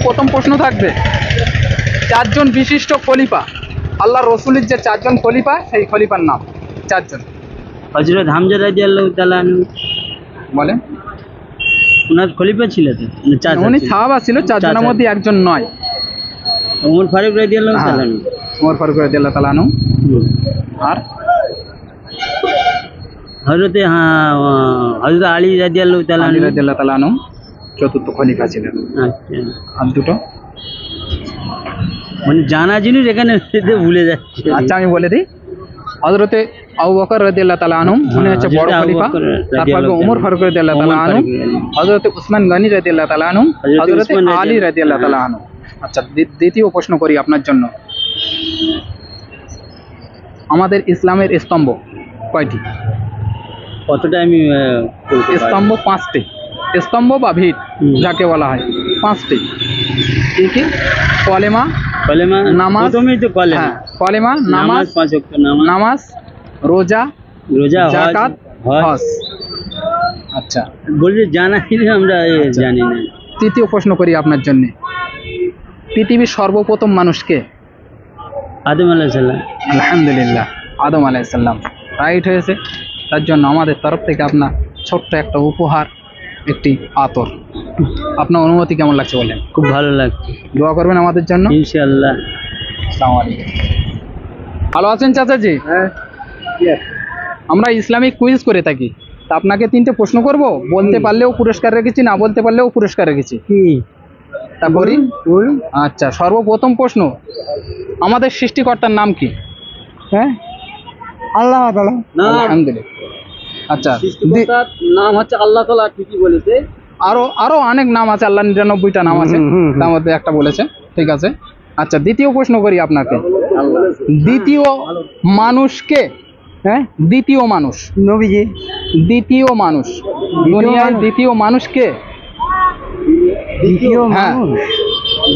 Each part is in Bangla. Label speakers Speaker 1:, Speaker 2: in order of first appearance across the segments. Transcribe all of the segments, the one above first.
Speaker 1: প্রথম প্রশ্ন থাকবে, চারজন বিশিষ্ট খলিফা, আল্লাহ রসুলের যে চারজন খলিফা, সেই খলিফার নাম চারজন।
Speaker 2: হযরত হামজা রাদিয়াল্লাহু তাআলা আনহু
Speaker 1: বলেন।
Speaker 2: ওনার খলিফা ছিল তো,
Speaker 1: উনি সাহাবা ছিল, চারজনের মধ্যে একজন নয়।
Speaker 2: ওমর ফারুক রাদিয়াল্লাহু তাআলা আনহু।
Speaker 1: ওমর ফারুক রাদিয়াল্লাহু তাআলা আনহু। আর
Speaker 2: হযরত আলী রাদিয়াল্লাহু তাআলা
Speaker 1: আলী রাদিয়াল্লাহু তাআলা আনহু চতুর্থ খলিফা ছিলেন।
Speaker 2: আচ্ছা,
Speaker 1: আর দুটো
Speaker 2: মানে জানা জিনিস এখানে ভুলে যাচ্ছে।
Speaker 1: আচ্ছা আমি বলে দিই, হযরতে আবু বকর রাদিয়াল্লাহু তাআলা আনহু উনি হচ্ছে বড় খলিফা, তারপর ওমর ফারুক রাদিয়াল্লাহু তাআলা আনহু, হযরতে উসমান গনি রাদিয়াল্লাহু তাআলা আনহু, হযরতে আলী রাদিয়াল্লাহু তাআলা আনহু। আচ্ছা দ্বিতীয় প্রশ্ন করি আপনার জন্য, আমাদের ইসলামের স্তম্ভ কয়টি?
Speaker 2: কতটা আমি
Speaker 1: স্তম্ভ পাঁচটি, স্তম্ভ বা ভিত যাকে বলা হয় পাঁচটি। কি কি? কলেমা, নামাজ,
Speaker 2: প্রথমেই তো কলেমা।
Speaker 1: হ্যাঁ কলেমা, নামাজ,
Speaker 2: পাঁচ ওয়াক্ত
Speaker 1: নামাজ, রোজা, যাকাত, হজ। আচ্ছা
Speaker 2: বলছি জানা কিন্তু আমরা জানি না।
Speaker 1: তৃতীয় প্রশ্ন করি আপনার জন্য, পৃথিবীর সর্বপ্রথম মানুষকে?
Speaker 2: আদম আলাইহিস সালাম।
Speaker 1: আলহামদুলিল্লাহ, আদম আলাইহিস সালাম রাইট হয়েছে। তার জন্য আমাদের তরফ থেকে আপনার ছোট্ট একটা উপহার, একটি আতর। আপনার অনুমতি কেমন লাগছে বলেন?
Speaker 2: খুব ভালো লাগছে।
Speaker 1: দোয়া করবেন আমাদের জন্য
Speaker 2: ইনশাআল্লাহ।
Speaker 1: আসসালামু আলাইকুম। ভালো আছেন চাচাজি?
Speaker 2: হ্যাঁ,
Speaker 1: আমরা ইসলামিক কুইজ করে থাকি, তা আপনাকে তিনটে প্রশ্ন করব, বলতে পারলেও পুরস্কার রেখেছি, না বলতে পারলেও পুরস্কার রেখেছি।
Speaker 2: কি
Speaker 1: তা করি? আচ্ছা সর্বপ্রথম প্রশ্ন, আমাদের সৃষ্টিকর্তার নাম কি?
Speaker 2: হ্যাঁ, আল্লাহ তাআলা।
Speaker 1: আলহামদুলিল্লাহ। আচ্ছা
Speaker 2: সৃষ্টিকর্তার নাম হচ্ছে আল্লাহ তাআলা, ঠিকই বলেছে।
Speaker 1: আরো অনেক নাম আছে, আল্লাহ 99টা নাম আছে, তার মধ্যে একটা বলেছে, ঠিক আছে। আচ্ছা দ্বিতীয় প্রশ্ন করি আপনাকে, দ্বিতীয় মানুষকে? হ্যাঁ, দ্বিতীয় মানুষ,
Speaker 2: নবীজি।
Speaker 1: দ্বিতীয় মানুষ, দুনিয়ার দ্বিতীয় মানুষ কে? হ্যাঁ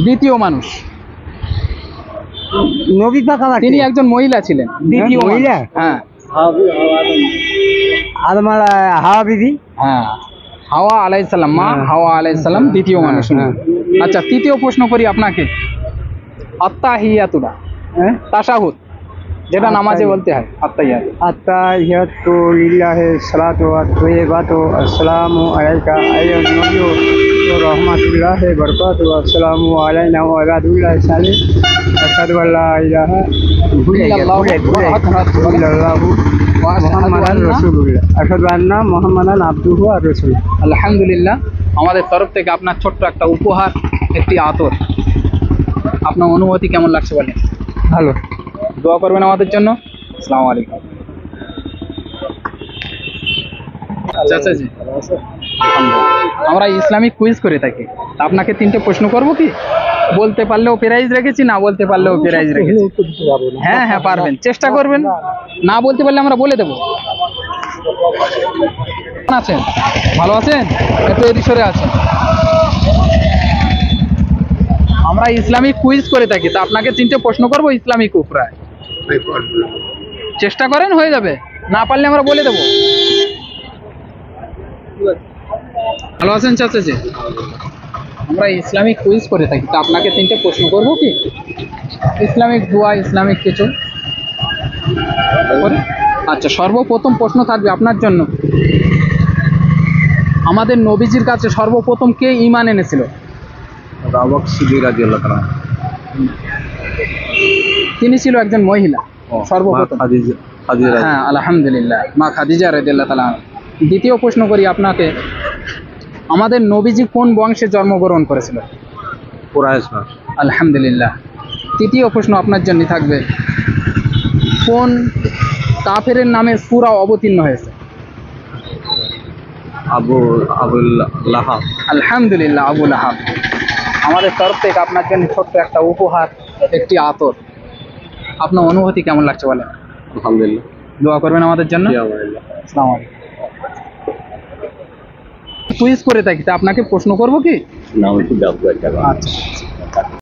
Speaker 1: দ্বিতীয় মানুষ,
Speaker 2: নবী পাক
Speaker 1: তিনি একজন মহিলা ছিলেন, দ্বিতীয় মহিলা। হ্যাঁ
Speaker 2: হাওয়া বিবি।
Speaker 1: হ্যাঁ হাওয়া আলাইহিস সালাম, মা হাওয়া আলাইহিস সালাম দ্বিতীয় মানুষ। আচ্ছা তৃতীয় প্রশ্ন করি আপনাকে, আত্তাহিয়াতুটা, তাশাহুদ যেটা নামাজে বলতে হয়,
Speaker 2: আত্তাহিয়াতু লিল্লাহি সালাতু ওয়া তাইয়্যিবাতু আসসালামু আলাইকা আইয়ুন নবিয়্যু ওয়া রাহমাতুল্লাহি ওয়া বারাকাতুহু আসসালামু আলাইনা ওয়া আলা রাসূলিল্লাহি সাল্লাল্লাহু আশহাদু আল্লা ইলাহা ইল্লাল্লাহু ওয়া মুহাম্মাদান রাসূলুল্লাহ আশহাদু আন্না মুহাম্মাদান আবদুহু ওয়া রাসূলুহু।
Speaker 1: আলহামদুলিল্লাহ, আমাদের তরফ থেকে আপনার ছোট্ট একটা উপহার, একটি আতর। আপনার অনুভূতি কেমন লাগছে বলেন?
Speaker 2: ভালো।
Speaker 1: দোয়া করবেন আমাদের জন্য। আসসালামু আলাইকুম। চাচাজি আমরা ইসলামিক কুইজ করে থাকি, আপনাকে তিনটে প্রশ্ন করব কি? বলতে পারলেও প্রাইজ রেখেছি, না বলতে পারলেও প্রাইজ রেখেছি। হ্যাঁ হ্যাঁ পারবেন, চেষ্টা করবেন, না বলতে পারলে আমরা বলে দেবো। আছেন? ভালো আছেন? একটু এদিকে আছেন। আমরা ইসলামিক কুইজ করে থাকি, তা আপনাকে তিনটে প্রশ্ন করবো ইসলামিক উপরে। চেষ্টা করেন, হয়ে যাবে, না পারলে আমরা বলে দেবো। ভালো আছেন চাচাজি? আমরা ইসলামিক কুইজ করে থাকি, তা আপনাকে তিনটে প্রশ্ন করবো কি? ইসলামিক দোয়া, ইসলামিক কিছু। আচ্ছা সর্বপ্রথম প্রশ্ন থাকবে আপনার জন্য, আমাদের নবীজির কাছে সর্বপ্রথম কে ঈমান এনেছিল?
Speaker 3: আবু বকর সিদ্দিক রাদিয়াল্লাহু তাআলা।
Speaker 1: তিনি ছিল একজন মহিলা সর্বপ্রথম। হ্যাঁ আলহামদুলিল্লাহ, মা খাদিজা রাদিয়াল্লাহু তাআলা। দ্বিতীয় প্রশ্ন করি আপনাকে, আমাদের নবীজি কোন বংশে জন্মগ্রহণ করেছিল?
Speaker 3: কুরাইশ।
Speaker 1: আলহামদুলিল্লাহ। তৃতীয় প্রশ্ন আপনার জন্য থাকবে, কোন কাফেরের নামে সূরা অবতীর্ণ হয়েছে?
Speaker 3: আবুল লাহাব।
Speaker 1: আলহামদুলিল্লাহ, আবু লাহাব। আমাদের তরফ থেকে আপনার জন্য ছোট্ট একটা উপহার, একটি আতর। আপনার অনুভূতি কেমন লাগছে বলেন?
Speaker 3: আলহামদুলিল্লাহ।
Speaker 1: দোয়া করবেন আমাদের জন্য। আসসালামু আলাইকুম। কুইজ করে থাকি, তা আপনাকে প্রশ্ন করব কি?
Speaker 3: না, আমি একটু ব্যস্ত।
Speaker 1: আচ্ছা।